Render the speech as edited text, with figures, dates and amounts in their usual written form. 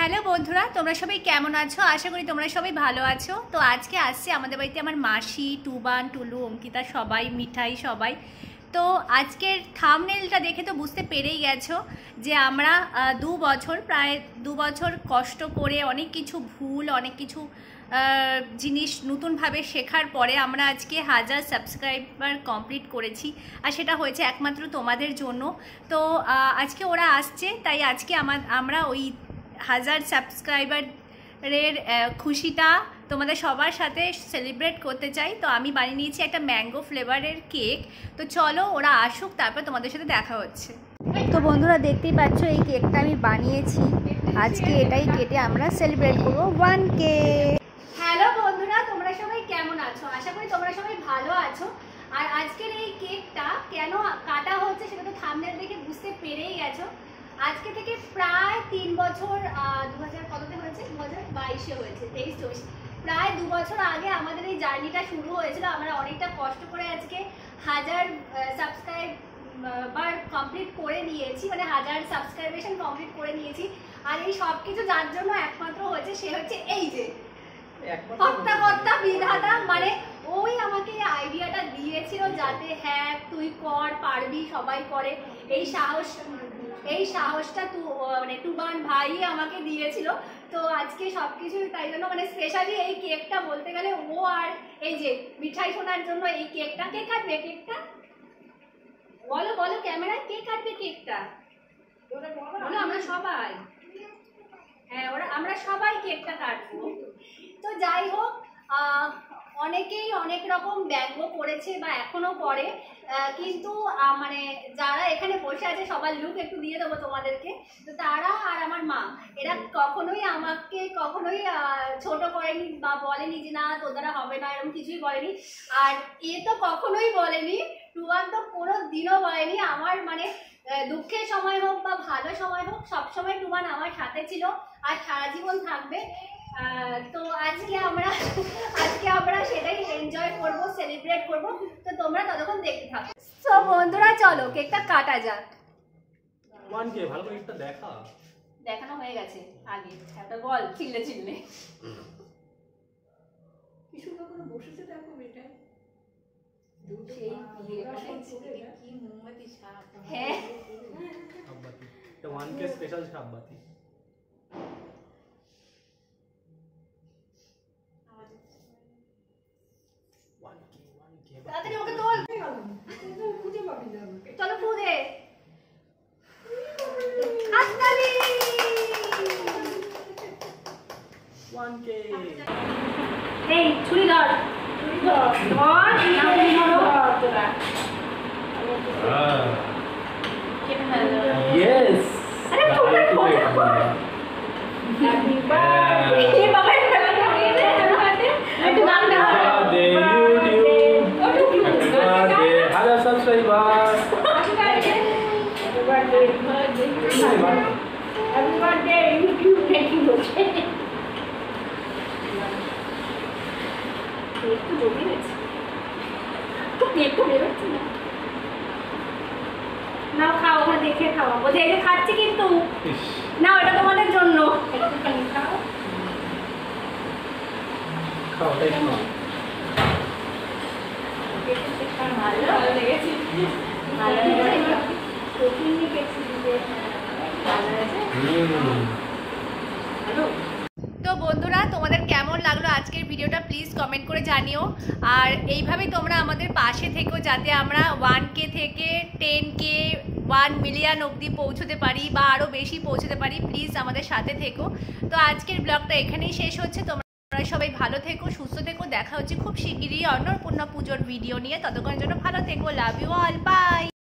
Hello বন্ধুরা, তোমরা সবাই কেমন আছো? আশা করি তোমরা সবাই ভালো আছো। তো আজকে আসছে আমাদের বাড়িতে আমার মাসি, টুবান, টুলু, অঙ্কিতা, সবাই, মিঠাই সবাই। তো আজকের থাম্বনেলটা দেখে তো বুঝতে পেরেই গেছো যে আমরা প্রায় 2 বছর কষ্ট করে অনেক কিছু ভুল, অনেক কিছু জিনিস নতুনভাবে শেখার পরে আমরা আজকে 1000 সাবস্ক্রাইবার কমপ্লিট করেছি। আর সেটা হয়েছে একমাত্র তোমাদের জন্য। তো আজকে ওরা আসছে, তাই আজকে আমরা ওই 1000 সাবস্ক্রাইবারের খুশিটা তোমাদের সবার সাথে সেলিব্রেট করতে চাই। তো আমি বানিয়ে নিয়েছি একটা ম্যাঙ্গো ফ্লেভারের কেক। তো চলো ওরা আসুক, তারপর তোমাদের সাথে দেখা হচ্ছে। তো বন্ধুরা দেখতেই পাচ্ছ এই কেকটা আমি বানিয়েছি। আজকে এটাই কেটে আমরা সেলিব্রেট করবো 1K। হ্যালো বন্ধুরা, তোমরা সবাই কেমন আছো? আশা করি তোমরা সবাই ভালো আছো। আর আজকের এই কেকটা কেন কাটা হচ্ছে সেটা তো থাম্বনেল দেখে বুঝতে পেরেই গেছো। আজকে থেকে প্রায় 3 বছর, 2000 কততে হয়েছে, 2022-এ হয়েছে, 23-24, প্রায় 2 বছর আগে আমাদের এই জার্নিটা শুরু হয়েছিল। আমরা অনেকটা কষ্ট করে আজকে 1000 সাবস্ক্রাইবার কমপ্লিট করে নিয়েছি, মানে 1000 সাবস্ক্রাইবেশন কমপ্লিট করে নিয়েছি। আর এই সব কিছু যার জন্য একমাত্র হয়েছে সে হচ্ছে এই যে কর্তা বিধাতা, মানে ওই আমাকে আইডিয়াটা দিয়েছিল যাতে হ্যাঁ তুই কর, পারবি, সবাই করে। এই সাহসটা মানে টুবান ভাই আমাকে দিয়েছিল। তো আজকে সবকিছু তাই জন্য, মানে স্পেশালি এই কেকটা বলতে গেলে ও আর এই যে মিঠাই শোনার জন্য এই কেকটা। কে কাটবে কেকটা? বলো বলো ক্যামেরায়, কে কাটবে কেকটা? বলো। আমরা সবাই, হ্যাঁ আমরা সবাই কেকটা কাটবো। তো যাই হোক, অনেকেই অনেক রকম ব্যঙ্গ করেছে বা এখনো করে, কিন্তু মানে যারা এখানে বসে আছে সবার লুক একটু দিয়ে দেবো তোমাদেরকে। তো তারা আর আমার মা, এরা কখনোই আমাকে ছোট করেনি বা বলেনি যে না তোর দ্বারা হবে না, এরকম কিছুই বলেনি। আর এ তো কখনোই বলেনি, টুবান তো কোনো দিনও বলেনি। আমার মানে দুঃখের সময় হোক বা ভালো সময় হোক, সবসময় টুবান আমার সাথে ছিল আর সারা জীবন থাকবে। তো আজকে আমরা সেটাই এনজয় করব, সেলিব্রেট করব। তো তোমরা ততক্ষণ দেখতে থাকো। তো বন্ধুরা চলো কেকটা কাটা যাক। 1K ভালো করে একটা দেখানো হয়ে গেছে আগে, একটা বল চিল্লে কি সুন্দর করে বসেছে দেখো এটা। কি মোমবাতি ছাপ, হ্যাঁ ছাপবাতি, এটা 1K স্পেশাল ছাপবাতি। তাড়াতাড়ি ওকে তোল, খুঁজে পাবি না। চলো খুদে হাততালি। 1K এই ছুরি ধর, Yes. আরে তোমরা হ্যাপি বার্থডে বাবা, একটু গান গাও। Hello subscribers. Happy birthday YouTube দেখি বসে। একটু জমি গেছে, একটু বেরোচ্ছে না। নাও খাও, ওখানে দেখে খাও। বলছে এই যে খাচ্ছি কিন্তু না, এটা তোমাদের জন্য। একটুখানি খাও, খাও তাই না? ভালো লেগেছে, ভালো লেগেছে। প্রোটিনই খেয়েছি, ভালো আছে। হ্যালো। তো বন্ধুরা তোমাদের কেমন লাগলো আজকের ভিডিওটা প্লিজ কমেন্ট করে জানিও। আর এইভাবেই তোমরা আমাদের পাশে থেকো যাতে আমরা 1K থেকে 10K 1 মিলিয়ন অবধি পৌঁছতে পারি বা আরও বেশি পৌঁছতে পারি। প্লিজ আমাদের সাথে থেকো। তো আজকের ব্লগটা এখানেই শেষ হচ্ছে। তোমরা সবাই ভালো থেকো, সুস্থ থেকো। দেখা হচ্ছে খুব শিগগিরই অন্নপূর্ণা পুজোর ভিডিও নিয়ে। ততক্ষণের জন্য ভালো থেকো। Love you all, by.